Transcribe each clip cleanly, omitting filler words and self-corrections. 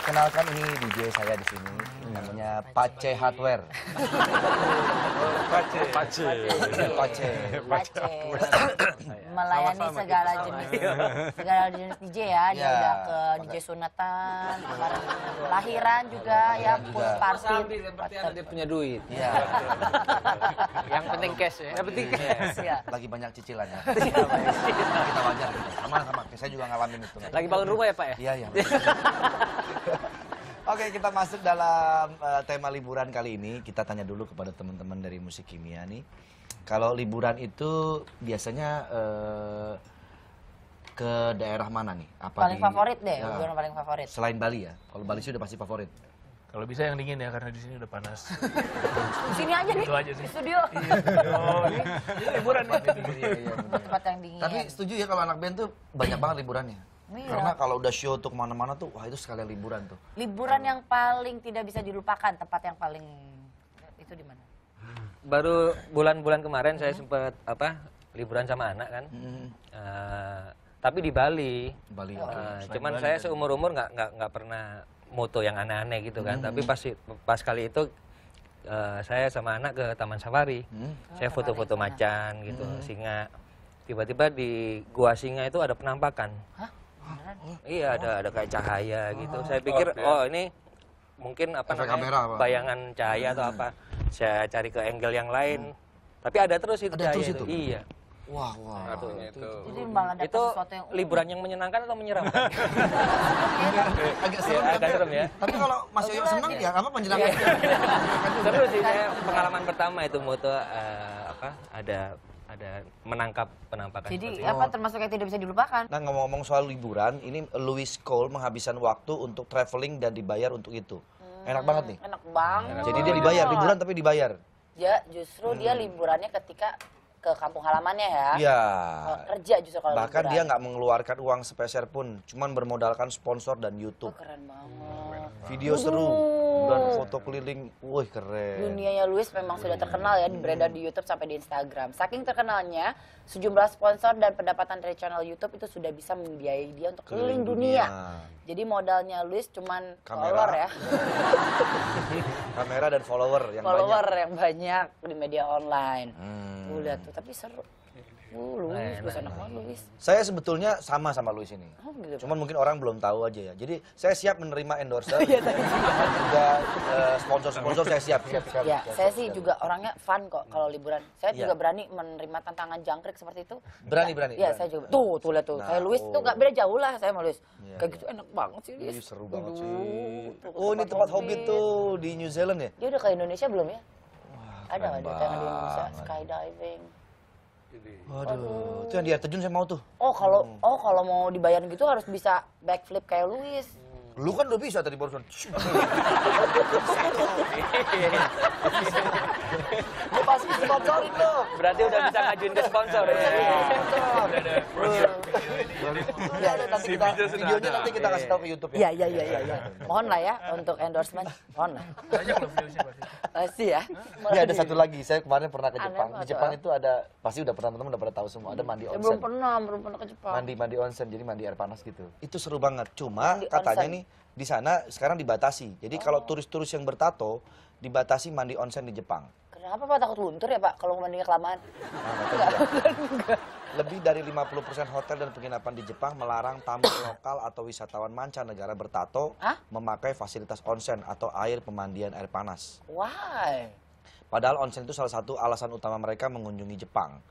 Kenalkan, ini DJ saya di sini, namanya Pace Hardware. Pace. Melayani segala jenis DJ ya. Dia udah ke DJ sunatan, lahiran juga ya, full party. Berarti dia punya duit. Iya. Yang penting cash ya. Yang penting cash ya. Lagi banyak cicilannya. Kita wajar gitu. Sama, saya juga ngalamin itu. Lagi bangun rumah ya Pak ya? Iya. Oke, kita masuk dalam tema liburan kali ini. Kita tanya dulu kepada teman-teman dari Musik Kimia nih. Kalau liburan itu biasanya ke daerah mana nih? Paling favorit deh, liburan paling favorit. Selain Bali ya? Kalau Bali sih udah pasti favorit. Kalau bisa yang dingin ya, karena di sini udah panas. Di sini aja nih, di studio. Ini liburan ya. Tempat yang dingin. Tapi setuju ya kalau anak band tuh banyak banget liburannya. Iya. Karena kalau udah show tuh kemana-mana tuh, wah itu sekalian liburan tuh. Liburan yang paling tidak bisa dilupakan, tempat yang paling itu di mana? Baru bulan-bulan kemarin saya sempat liburan sama anak kan. Tapi di Bali. Bali. Cuman saya seumur-umur nggak pernah moto yang aneh-aneh gitu kan. Tapi pas kali itu saya sama anak ke Taman Safari. Saya foto-foto macan gitu, singa. Tiba-tiba di Gua Singa itu ada penampakan. Hah? Iya, ada kayak cahaya gitu. Saya pikir ini mungkin bayangan cahaya atau apa. Saya cari ke angle yang lain. Tapi ada terus itu ada cahaya terus itu. Iya. Wah. Jadi malah ada Itu sesuatu yang liburan yang menyenangkan atau menyeramkan? Agak serem, agak serem ya. Tapi kalau Mas Yoyo seneng ya apa menjelaskan? Seru sih, saya pengalaman pertama itu moto ada menangkap penampakan. Jadi apa termasuk yang tidak bisa dilupakan? Nah, ngomong-ngomong soal liburan, ini Louis Cole menghabiskan waktu untuk traveling dan dibayar untuk itu. Enak banget nih. Enak banget. Jadi dia dibayar, liburan tapi dibayar. Ya, justru dia liburannya ketika ke kampung halamannya ya. Iya. Kerja justru kalau Bahkan liburan. dia nggak mengeluarkan uang sepeser pun, cuman bermodalkan sponsor dan YouTube. Keren banget. Video seru dan foto keliling, wih keren. Dunianya Louis memang sudah terkenal ya, beredar di YouTube sampai di Instagram. Saking terkenalnya, sejumlah sponsor dan pendapatan dari channel YouTube itu sudah bisa membiayai dia untuk keliling dunia. Jadi modalnya Louis cuman follower ya. Kamera dan follower yang yang banyak di media online. Lihat tuh, tapi seru. Louis, enak banget Louis. Saya sebetulnya sama Louis ini. Oh, gitu. Cuman mungkin orang belum tahu aja ya. Jadi saya siap menerima endorser. juga sponsor saya siap. Ya, saya sih juga orangnya fun kok kalau liburan. Saya juga berani menerima tantangan jangkrik seperti itu. Berani. Iya, saya juga. Tuh lihat tuh. Kayak Louis tuh nggak beda jauh lah saya sama Louis. Kayak gitu enak banget sih Louis. Seru banget sih. Oh, ini tempat Hobbit tuh di New Zealand ya? Dia udah ke Indonesia belum ya? Ada keren di Indonesia, banget. skydiving. Waduh, itu yang di air terjun saya mau tuh. Oh kalau mau dibayar gitu harus bisa backflip kayak Louis. Lu kan udah bisa tadi barusan. Lu pasti sponsorin lo. Berarti udah bisa ngajuin ke sponsor ya. Videonya nanti kita kasih tahu ke YouTube ya. Iya. Mohon lah ya untuk endorsement. Mohon lah. Banyak loh videonya pasti. Pasti ya. Ini ada satu lagi, saya kemarin pernah ke Jepang. Aneh Di Jepang itu ada, pasti udah pernah teman-teman udah pada tahu semua, ada mandi onsen. Belum pernah ke Jepang. Mandi onsen, jadi mandi air panas gitu. Itu seru banget. Cuma Mandi katanya onsen. nih di sana sekarang dibatasi. Jadi kalau turis-turis yang bertato dibatasi mandi onsen di Jepang. Kenapa Pak takut luntur ya Pak kalau mandinya kelamaan? Lebih dari 50% hotel dan penginapan di Jepang melarang tamu lokal atau wisatawan mancanegara bertato memakai fasilitas onsen atau air pemandian air panas. Why? Padahal onsen itu salah satu alasan utama mereka mengunjungi Jepang.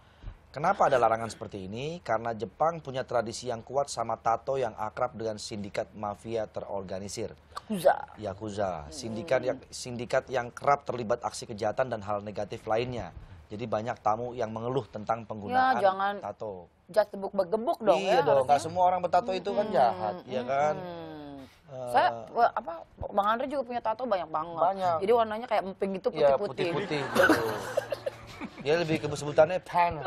Kenapa ada larangan seperti ini? Karena Jepang punya tradisi yang kuat sama tato yang akrab dengan sindikat mafia terorganisir. Yakuza. Sindikat yang kerap terlibat aksi kejahatan dan hal negatif lainnya. Jadi banyak tamu yang mengeluh tentang penggunaan tato. Just gebuk dong iya ya. Dong, nggak semua orang bertato itu kan jahat, ya kan? Saya Bang Andre juga punya tato banyak banget. Banyak. Jadi warnanya kayak emping gitu Iya, putih-putih. putih-putih gitu. Dia lebih ke sebutannya pan.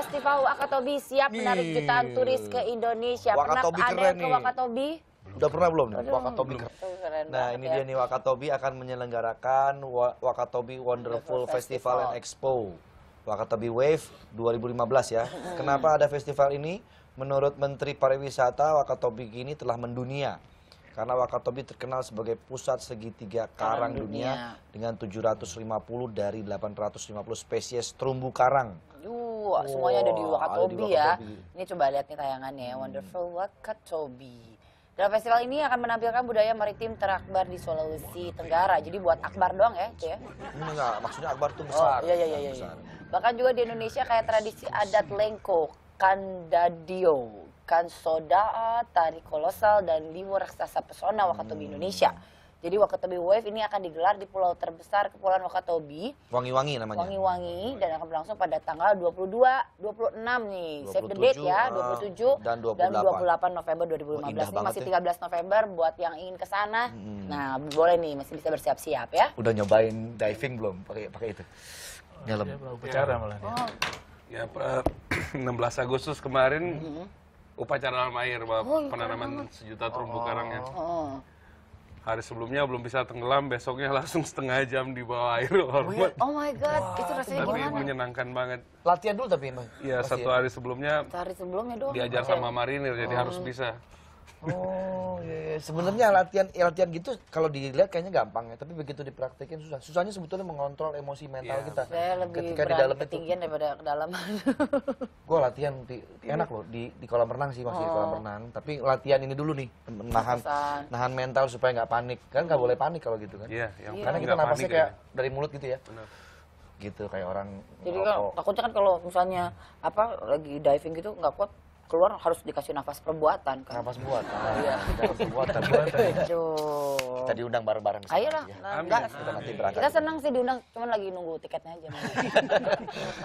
Festival Wakatobi siap menarik jutaan turis ke Indonesia. Pernah Wakatobi ada keren yang ke nih. Wakatobi? Udah pernah belum nih? Wakatobi. Keren Nah banget ini ya. dia nih, Wakatobi akan menyelenggarakan Wakatobi Wonderful Festival and Expo. Wakatobi Wave 2015 ya. Kenapa ada festival ini? Menurut Menteri Pariwisata, Wakatobi ini telah mendunia. Karena Wakatobi terkenal sebagai pusat segitiga karang dunia dengan 750 dari 850 spesies terumbu karang. Semuanya ada di Wah, Wakatobi ada di ya. Wakatobi. Ini coba lihat nih tayangannya, Wonderful Wakatobi. Dalam festival ini akan menampilkan budaya maritim terakbar di Sulawesi Tenggara. Jadi buat akbar doang ya, itu ya. Enggak, maksudnya akbar tuh besar. Iya. Besar. Bahkan juga di Indonesia kayak tradisi adat Lengko, Kandadio, Kansodaa, Tari Kolosal, dan Liwo Raksasa Pesona Wakatobi Indonesia. Jadi Wakatobi Wave ini akan digelar di pulau terbesar Kepulauan Wakatobi, Wangi-wangi namanya. Wangi-Wangi, dan akan berlangsung pada tanggal 22, 26 nih. Save the date 27, ya, 27 dan 28 November 2015. Indah Ini banget masih ya. 13 November buat yang ingin ke sana. Nah, boleh nih, masih bisa bersiap-siap ya. Udah nyobain diving belum? Pakai itu. Dalam. Dia upacara malah dia. Oh, Ya, 16 Agustus kemarin upacara alam air, penanaman sejuta terumbu karangnya. oh. Hari sebelumnya belum bisa tenggelam, besoknya langsung setengah jam di bawah air hormat. Oh my God, itu rasanya Tapi gimana? menyenangkan banget. Latihan dulu tapi Bang. Iya, Pasti satu hari sebelumnya Hari sebelumnya doang. diajar sama marinir, jadi harus bisa. Oh, iya. Sebenarnya latihan gitu kalau dilihat kayaknya gampang ya, tapi begitu dipraktekin susah. Susahnya sebetulnya mengontrol emosi mental Iya. kita. Saya lebih Ketika di berani dalam itu, ketinggian daripada kedalaman. gue latihan enak loh di kolam renang sih, masih di kolam renang. Tapi latihan ini dulu nih, nahan mental supaya nggak panik. Kan nggak boleh panik kalau gitu kan. Iya, yang Karena kita nggak napasnya panik kayak aja. dari mulut gitu ya. Benar. Gitu kayak orang Jadi kan ngerokok. takutnya kan kalau misalnya lagi diving gitu nggak kuat keluar harus dikasih nafas perbuatan kan. Nafas buat. Iya, nafas buatan. Aduh. Kita diundang bareng-bareng. ke sana Ayolah, ya. nah, Amin. enggak. Kita nanti berangkat. Kita senang sih diundang, cuman lagi nunggu tiketnya aja.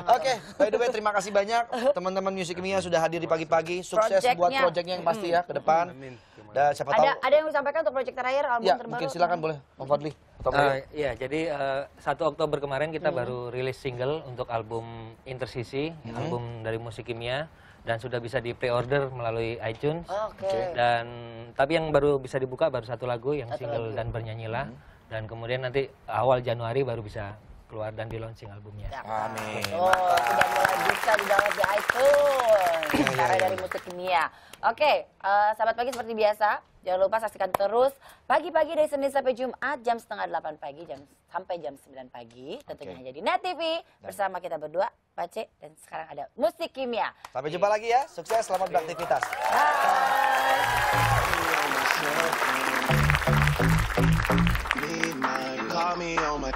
Oke, by the way terima kasih banyak teman-teman Music Mia sudah hadir di pagi-pagi. Sukses buat Project-nya. proyeknya yang pasti ya ke depan. Amin. Dan siapa tahu. Ada yang disampaikan untuk proyek terakhir album Ya, terbaru? mungkin silakan boleh Om Fadli. Atau Mario. Iya, jadi 1 Oktober kemarin kita baru rilis single untuk album Intersisi, album dari Musik Kimia, dan sudah bisa di pre-order melalui iTunes. Oke. Dan tapi yang baru bisa dibuka baru 1 lagu yang Satu single lagu. dan bernyanyilah. Dan kemudian nanti awal Januari baru bisa keluar dan di launching albumnya. Amin. Oh, sudah mulai bisa di-download di iTunes. Karya dari Musik Kimia. Oke, sahabat pagi seperti biasa, jangan lupa saksikan terus pagi-pagi dari Senin sampai Jumat jam setengah 8 pagi sampai jam 9 pagi. Tentunya hanya di Net TV bersama kita berdua, Pace, dan sekarang ada Musik Kimia. Sampai jumpa lagi ya. Sukses, selamat beraktivitas. Midnight, call me on my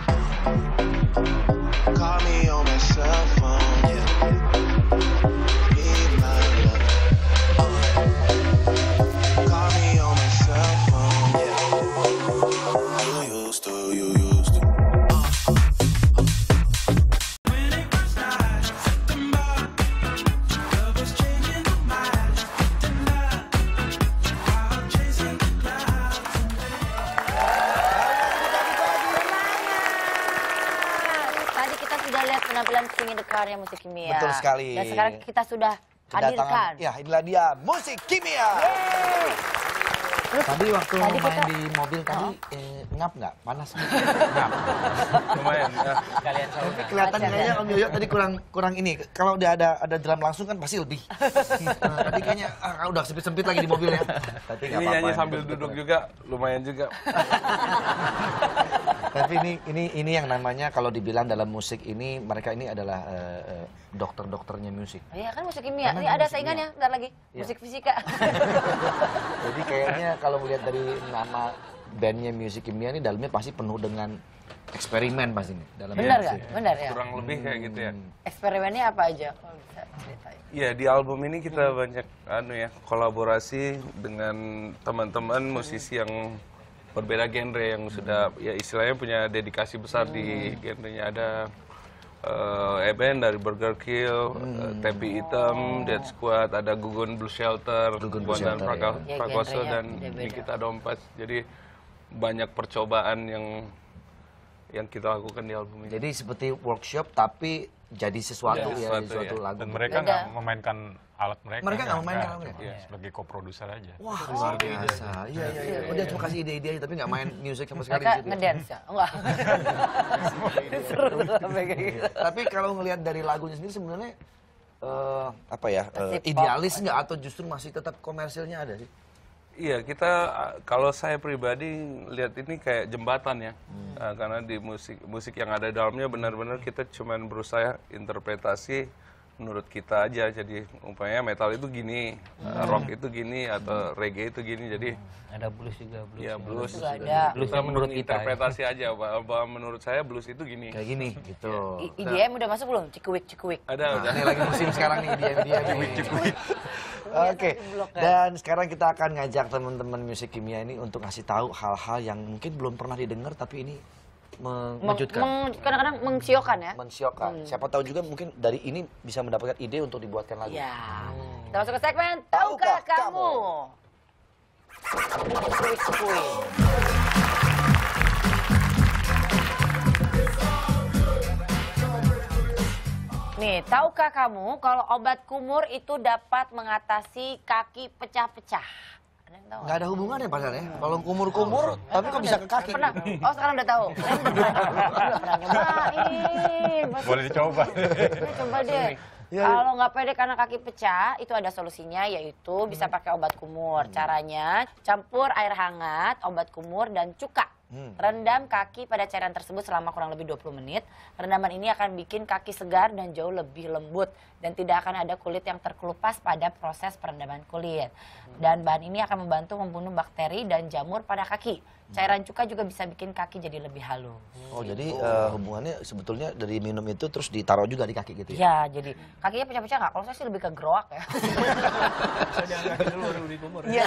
cell phone. Yeah. Midnight, call me on my cell phone. Yeah. You used to. When it was night, September, love was changing the minds. Tonight, while chasing the clouds. Tadi kita sudah lihat penampilan Sing in the Car-nya Musik Kimia. Betul sekali. Dan sekarang kita sudah hadirkan. Ya, inilah dia Musik Kimia. Tadi waktu Tadi main kita- di mobil tadi ngap nggak? Panas nggak? Lumayan ya. Kalian saya Tapi kelihatan kayaknya Om Yoyo tadi kurang ini. Kalau udah ada drum langsung kan pasti lebih. Tadi kayaknya udah sempit-sempit lagi di mobilnya. Tapi nggak Ini apa-apa. nyanyi yang sambil penting duduk keren. juga, lumayan juga. Tapi ini yang namanya kalau dibilang dalam musik ini mereka ini adalah dokter-dokternya musik. Iya kan Musik Kimia. Karena Ini ada Musik saingannya, ntar lagi. Musik Fisika. Jadi kayaknya kalau melihat dari nama bandnya Music Kimia ini dalamnya pasti penuh dengan eksperimen pasti nih dalam Benar musik. nggak? Benar ya? Kurang lebih kayak gitu ya. Eksperimennya apa aja? Kalau bisa ceritain. Iya, di album ini kita banyak kolaborasi dengan teman-teman musisi yang berbeda genre yang sudah ya istilahnya punya dedikasi besar di genrenya. Ada Eben dari Burger Kill, Tepi Hitam, Dead Squad, ada Gugun Blue Shelter, Gugun Blue Bondan Shelter, ya. Ya, Prakoso genrenya dan beda-beda. Nikita Dompas. Jadi banyak percobaan yang kita lakukan di album ini. Jadi seperti workshop tapi jadi sesuatu Jadi ya, sesuatu, sesuatu ya. lagu. Dan mereka Beda. nggak memainkan alat mereka. Mereka nggak memainkan alat Cuma mereka? sebagai co-producer aja. Wah, luar biasa. Iya, iya, iya. Oh, dia cuma kasih ide-ide aja, tapi nggak main musik sama sekali. Mereka gitu. ngedance ya? Enggak. Seru tuh sampai kayak gitu. Tapi kalau ngelihat dari lagunya sendiri sebenarnya apa ya? Pasti pop. Idealis nggak atau justru masih tetap komersilnya ada sih? Iya, kita kalau saya pribadi lihat ini kayak jembatan ya. Karena di musik yang ada dalamnya benar-benar kita cuman berusaha interpretasi menurut kita aja. Jadi umpamanya metal itu gini, rock itu gini atau reggae itu gini. Jadi Ada blues juga, blues. ya blues. Juga ada. Bluesnya menurut kita. Ya. Interpretasi aja bahwa menurut saya blues itu gini. Kayak gini, gitu. IDM udah masuk belum? Cikuik. Ada udah. Ini lagi musim sekarang nih, dia. Oke, dan sekarang kita akan ngajak teman-teman musik kimia ini untuk ngasih tahu hal-hal yang mungkin belum pernah didengar tapi ini mengejutkan. Kadang-kadang mengsiokan ya. Mensyokkan. Siapa tahu juga mungkin dari ini bisa mendapatkan ide untuk dibuatkan lagu. Ya. Kita masuk ke segmen Tahukah Kamu? Cikuik. Nih, tahukah kamu kalau obat kumur itu dapat mengatasi kaki pecah-pecah? Ada yang tahu? Nggak ada hubungannya padahal ya. Kalau kumur-kumur, tapi kok bisa ke kaki? Pernah? Oh, sekarang udah tahu. Belum pernah nyobain. Boleh dicoba. Coba deh. Kalau nggak pede karena kaki pecah, itu ada solusinya yaitu bisa pakai obat kumur. Caranya campur air hangat, obat kumur dan cuka. Rendam kaki pada cairan tersebut selama kurang lebih 20 menit. Rendaman ini akan bikin kaki segar dan jauh lebih lembut dan tidak akan ada kulit yang terkelupas pada proses perendaman kulit. Dan bahan ini akan membantu membunuh bakteri dan jamur pada kaki. Cairan cuka juga bisa bikin kaki jadi lebih halus. Oh, jadi hubungannya sebetulnya dari minum itu terus ditaruh juga di kaki gitu ya? Ya, jadi kakinya pecah-pecah nggak? Kalau saya sih lebih ke groak ya. Bisa diangkatin dulu baru dikumur. Iya.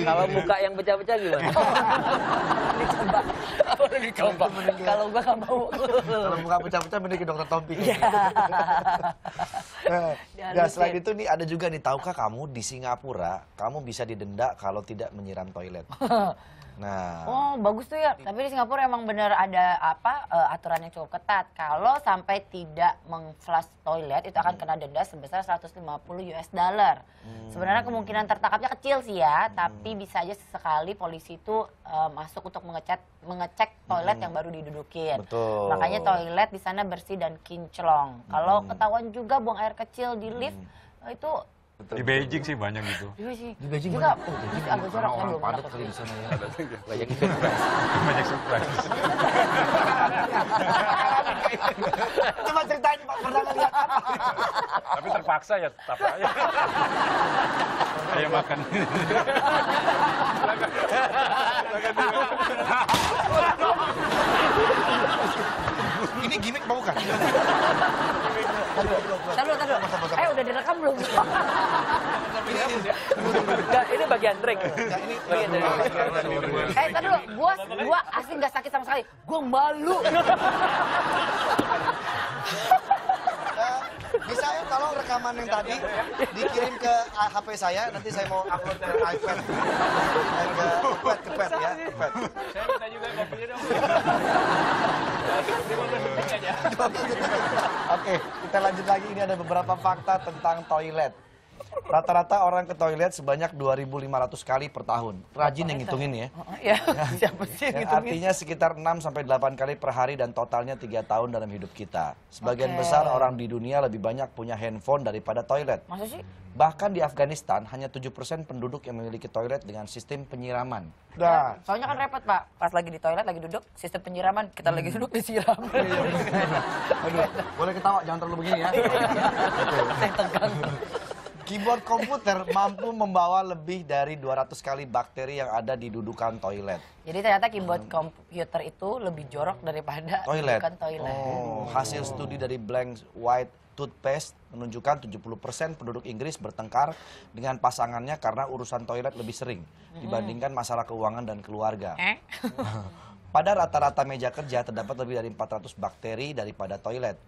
Kalau muka yang pecah-pecah gimana? Dicoba. Boleh dicoba. Kalau gua nggak mau. Kalau muka pecah-pecah mending ke dokter Tompi. Nah, selain itu nih ada juga nih, tahukah kamu di Singapura kamu bisa didenda kalau tidak menyiram toilet. Nah, Oh, bagus tuh ya. Tapi di Singapura emang bener ada aturan yang cukup ketat. Kalau sampai tidak meng-flush toilet itu akan kena denda sebesar 150 US dollar. Sebenarnya kemungkinan tertangkapnya kecil sih ya, tapi bisa aja sesekali polisi itu masuk untuk mengecek toilet yang baru didudukin. Betul. Makanya toilet di sana bersih dan kinclong. Kalau ketahuan juga buang air kecil di lift itu Di Beijing sih banyak gitu. juga sih. di Beijing juga banyak. itu agak jorok ya, Orang belum padat pernah kali di kesini. sana ya. Banyak ikut. Banyak surprise. Coba ceritain Pak, pernah ngeliat apa? Tapi terpaksa ya tetap aja. Ayo makan. Ini gimmick mau kan? Taduh. Udah direkam belum? Enggak, ini bagian trik. Bagian dari Taduh, gua asli nggak sakit sama sekali. Gua malu. Bisa ya kalau rekaman yang tadi dikirim ke HP saya, nanti saya mau upload ke iPad. Ke pet ya, ke pet. Saya minta juga kopinya dong. Oke, kita lanjut lagi. Ini ada beberapa fakta tentang toilet. Rata-rata orang ke toilet sebanyak 2.500 kali per tahun. Rajin yang ngitungin ya. Ya, siapa sih yang Yang ngitungin? artinya sekitar 6-8 kali per hari dan totalnya 3 tahun dalam hidup kita. Sebagian Oke. besar orang di dunia lebih banyak punya handphone daripada toilet. Masa sih? Bahkan di Afghanistan hanya 7% penduduk yang memiliki toilet dengan sistem penyiraman. Nah, Soalnya kan repot, Pak. Pas lagi di toilet, lagi duduk, sistem penyiraman. Kita lagi duduk, disiram. aduh, boleh ketawa, jangan terlalu begini ya. Saya tegang. Keyboard komputer mampu membawa lebih dari 200 kali bakteri yang ada di dudukan toilet. Jadi ternyata keyboard komputer itu lebih jorok daripada Toilet. bukan toilet. Oh, hasil studi dari Blank White Toothpaste menunjukkan 70% penduduk Inggris bertengkar dengan pasangannya karena urusan toilet lebih sering dibandingkan masalah keuangan dan keluarga. Pada rata-rata meja kerja terdapat lebih dari 400 bakteri daripada toilet.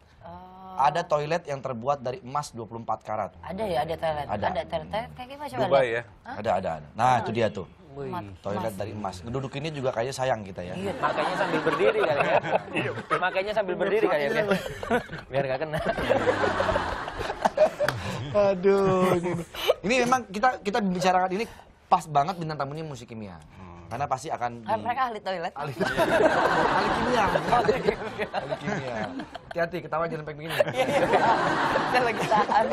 Ada toilet yang terbuat dari emas 24 karat. Ada ya, ada toilet. Ada. Ada toilet. Kayak gimana coba Dubai lihat? ya. Ada. Nah, itu dia tuh. Wih. Toilet dari emas. Ngedudukinnya juga kayaknya sayang kita ya. Iya, makanya sambil berdiri kali ya. Makanya sambil berdiri kali ya. Biar nggak kena. Aduh. Ini memang kita bicarakan ini pas banget bintang tamunya musik kimia. Karena pasti akan Mereka ahli toilet. ahli kimia. Ahli kimia. Hati-hati ketawa jangan sampai begini. Saya lagi tahan.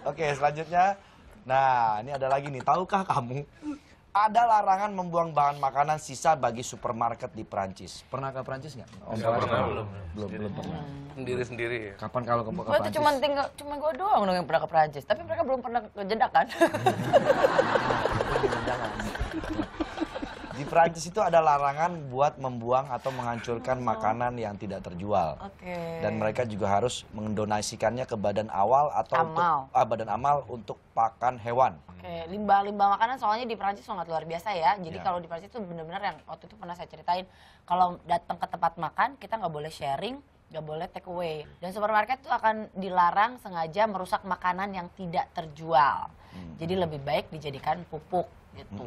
Oke, selanjutnya. Nah, ini ada lagi nih. Tahukah kamu ada larangan membuang bahan makanan sisa bagi supermarket di Prancis? Pernah ke Prancis nggak? Nggak pernah, Belum pernah. Sendiri-sendiri ya. Kapan kalau ke Gue tuh Prancis? cuma gue doang dong yang pernah ke Prancis. Tapi mereka belum pernah ke Jeddah kan? Di Prancis itu ada larangan buat membuang atau menghancurkan makanan yang tidak terjual. Oke. Dan mereka juga harus mendonasikannya ke badan awal atau badan amal untuk pakan hewan. Oke, limbah-limbah makanan soalnya di Prancis sangat luar biasa ya. Jadi Ya. kalau di Prancis itu benar-benar yang waktu itu pernah saya ceritain, kalau datang ke tempat makan kita nggak boleh sharing, nggak boleh take away. Dan supermarket itu akan dilarang sengaja merusak makanan yang tidak terjual. Jadi lebih baik dijadikan pupuk gitu.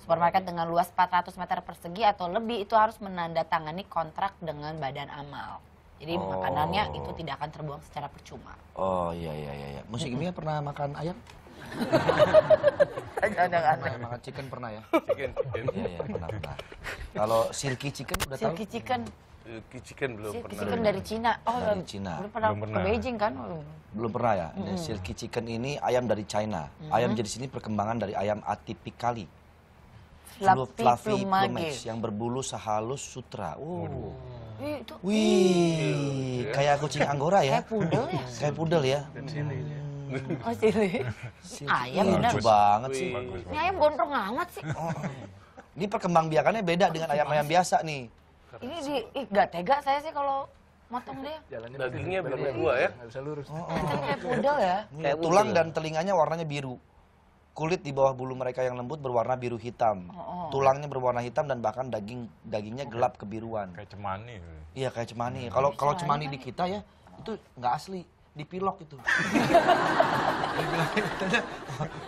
Supermarket dengan luas 400 meter persegi atau lebih itu harus menandatangani kontrak dengan badan amal. Jadi makanannya itu tidak akan terbuang secara percuma. Oh iya. Musik kimia pernah makan ayam? Jangan. Pernah makan chicken pernah ya? Chicken. Iya pernah. Kalau silky chicken udah tahu? Silky chicken. Chicken belum Silky pernah. chicken dari Cina. Oh, Dari Cina. Belum pernah ke Beijing kan? Belum pernah ya? Silky chicken ini ayam dari China. Ayam jenis ini perkembangan dari ayam atypically. Fluffy plumage yang berbulu sehalus sutra. Itu Wih, kayak kucing Anggora ya? kayak pudel ya? Kayak pudel ya? Oh, Silly. Ayam benar. Lucu banget sih. Ini ayam gondrong amat sih. Ini perkembangbiakannya beda dengan ayam-ayam biasa nih. Ini gak tega saya sih kalau motong dia. Dagingnya belum tua ya. Kan kayak pudel ya. Tulang dan telinganya warnanya biru. Kulit di bawah bulu mereka yang lembut berwarna biru hitam. Tulangnya berwarna hitam dan bahkan dagingnya gelap kebiruan. Kayak cemani. Iya kayak cemani. Kalau cemani di kita ya itu nggak asli, dipilok itu. Dibilangin,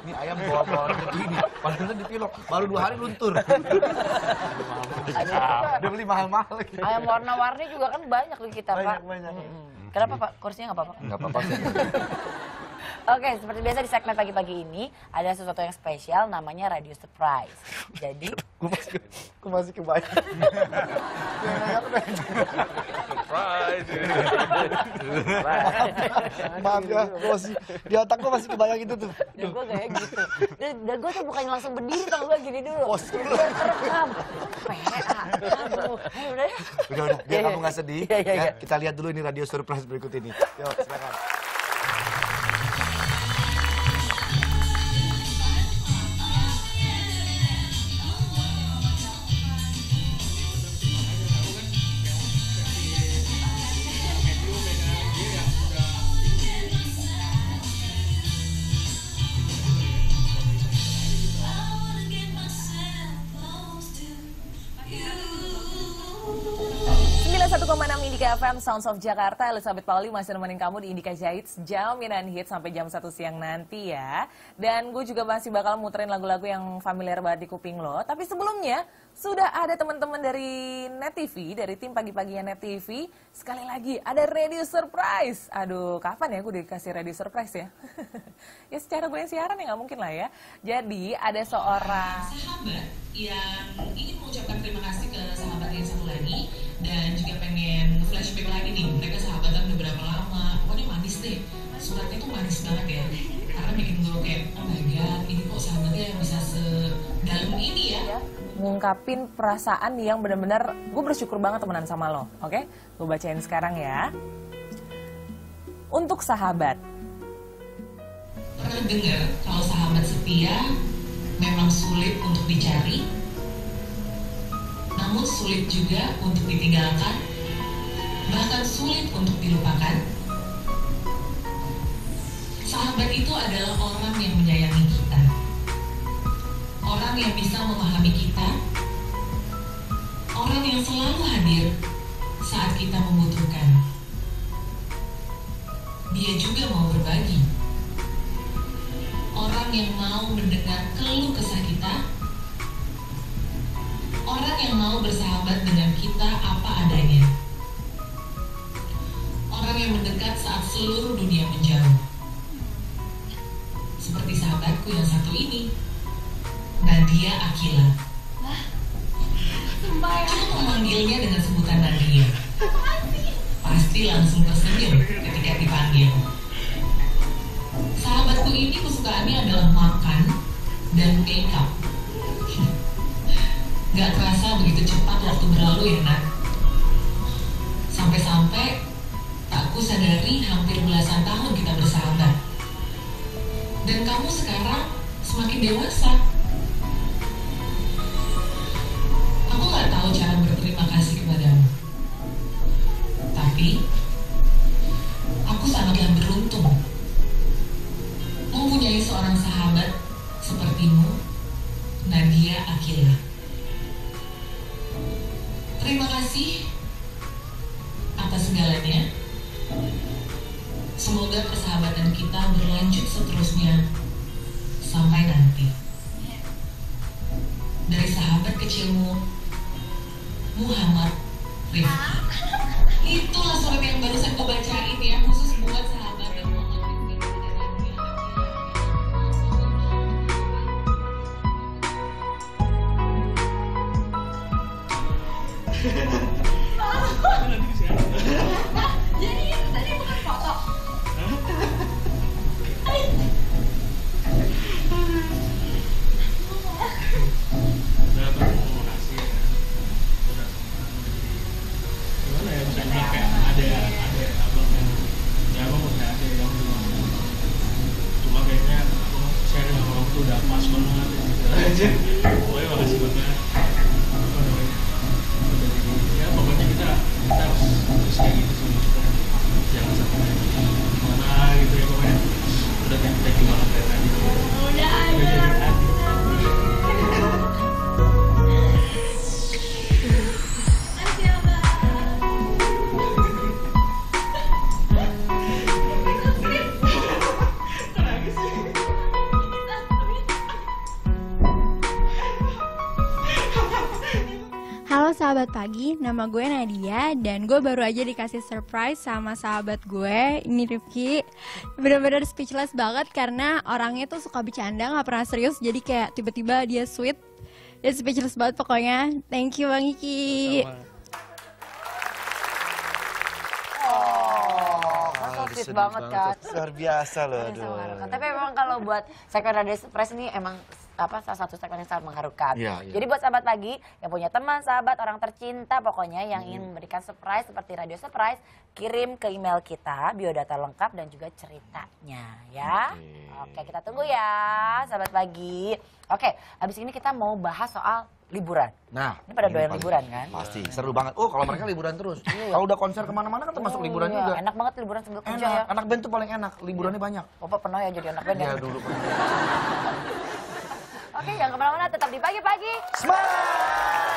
ini ayam bawa begini, padahal dipilok, baru 2 hari luntur. Udah beli mahal-mahal. Ayam warna-warni juga kan banyak di kita, Pak. Banyak. Kenapa, Pak? Kursinya nggak apa-apa? Nggak apa-apa sih. Oke, seperti biasa di segmen pagi-pagi ini ada sesuatu yang spesial namanya Radio Surprise. Jadi, Gue masih kebayang. Surprise. Maaf ya, gue masih di otak gue masih kebayang itu tuh. dan gue kayak gitu. Dan gue tuh bukannya langsung berdiri, tau gue gini dulu. Gue terekam. PA. Aduh, udah ya. Udah, biar kamu nggak sedih. Iya. Ya, kita lihat dulu ini Radio Surprise berikut ini. Yuk, silakan. Indika FM, Sounds of Jakarta. Elizabeth Pauli masih nemenin kamu di Indika Hits, jaminan hit sampai jam 1 siang nanti ya. Dan gue juga masih bakal muterin lagu-lagu yang familiar banget di kuping lo. Tapi sebelumnya, sudah ada teman-teman dari Net TV, dari tim pagi-paginya Net TV. Sekali lagi, ada Radio Surprise. Aduh, kapan ya gue dikasih Radio Surprise ya? Ya secara gue yang siaran ya nggak mungkin lah ya. Jadi, ada seorang sahabat yang ingin mengucapkan terima kasih ke sahabat yang satu lagi dan juga pengen flashback lagi nih, mereka sahabatan udah berapa lama, pokoknya manis deh, suratnya tuh manis banget ya, karena bikin gue kayak oh my god, ini kok sahabatnya yang bisa sedalam ini ya. ngungkapin perasaan yang benar-benar gue bersyukur banget temenan sama lo, oke? Gue bacain sekarang ya. Untuk sahabat. Pernah dengar kalau sahabat setia memang sulit untuk dicari, namun sulit juga untuk ditinggalkan, bahkan sulit untuk dilupakan. Sahabat itu adalah orang yang menyayangi kita, orang yang bisa memahami kita, orang yang selalu hadir saat kita membutuhkan. Dia juga mau berbagi, orang yang mau mendengar keluh kesah kita Orang yang mau bersahabat dengan kita apa adanya. Orang yang mendekat saat seluruh dunia menjauh. Seperti sahabatku yang satu ini, Nadia Akila. Aku memanggilnya dengan sebutan Nadia. Pasti langsung tersenyum ketika dipanggil. Sahabatku ini kesukaannya adalah makan dan make up. Gak terasa begitu cepat waktu berlalu ya Nat. Sampai-sampai tak ku sadari hampir belasan tahun kita bersahabat. Dan kamu sekarang semakin dewasa. Aku gak tahu cara berterima kasih kepadamu. Tapi aku sangatlah beruntung mempunyai seorang sahabat sepertimu, Nadia Akila. Terima kasih atas segalanya. Semoga persahabatan kita berlanjut seterusnya sampai nanti. Dari sahabat kecilmu, Muhammad Rifki. Itulah surat yang barusan gue bacain ya, khusus buat sahabat dan Muhammad Rifki. Jadi itu tadi bukan foto. Gimana ya, bisa bilang kayak ada abang yang abang udah ada yang bilang cuma kayaknya aku sharing sama kamu tuh udah pas banget gitu aja. Pokoknya makasih banget. Ya pokoknya kita harus kayak gitu sama kita, jangan sampai gimana gitu ya, pokoknya udah thank you banget dari tadi. Udah ada. Halo sahabat pagi, nama gue Nadia dan gue baru aja dikasih surprise sama sahabat gue, ini Rifki. Bener-bener speechless banget karena orangnya tuh suka bercanda, gak pernah serius, jadi kayak tiba-tiba dia sweet. Dia speechless banget pokoknya. Thank you Bang Iki. Sweet banget kan. Luar biasa loh. Iya, Aduh. mengharukan. Tapi memang kalau buat segmen Radio Surprise ini emang salah satu segmen yang sangat mengharukan. Iya, iya. Jadi buat sahabat pagi yang punya teman, sahabat, orang tercinta pokoknya yang ingin memberikan surprise seperti Radio Surprise, kirim ke email kita biodata lengkap dan juga ceritanya ya. Oke, kita tunggu ya sahabat pagi. Oke, habis ini kita mau bahas soal liburan. Nah, Ini pada ini doyan paling- liburan kan? Pasti, seru banget. Oh, kalau mereka liburan terus. Kalau udah konser kemana-mana kan termasuk liburan Iya, juga. enak banget liburan sambil kerja ya. Enak, anak band tuh paling enak, liburannya banyak. Bapak pernah ya jadi anak band ya? Ya dulu pernah. Oke, jangan kemana-mana, tetap di pagi-pagi. Semangat!